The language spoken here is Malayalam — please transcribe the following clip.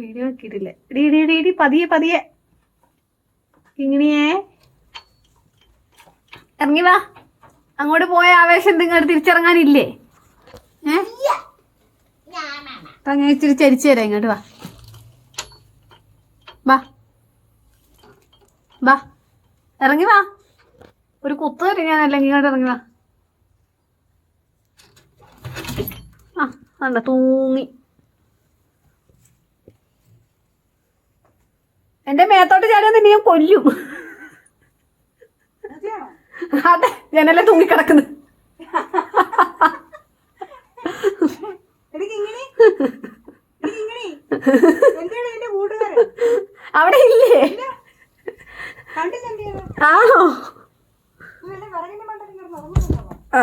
വീഡിയോ ആക്കിയിട്ടില്ല. ഡി പതിയെ പതിയെ. കിങ്ങിണിയേ ഇറങ്ങി വാ. അങ്ങോട്ട് പോയ ആവേശം നിങ്ങൾ തിരിച്ചിറങ്ങാനില്ലേ? അങ്ങനെ ഇച്ചിരി ചരിച്ചു തരാം. ഇങ്ങോട്ട് വാ വാ വാ, ഇറങ്ങി വാ. ഒരു കുത്തു തരും ഞാനല്ലെങ്കിൽ. ഇങ്ങോട്ട് ഇറങ്ങി വാ. ആ അല്ല തൂങ്ങി. എന്റെ മേത്തോട്ട് ചാടിയാൽ തന്നെ ഞാൻ കൊല്ലും. അതെ, ഞാനല്ലേ തൂങ്ങിക്കിടക്കുന്നു. അവിടെ ഇല്ലേ? ആണോ? ആ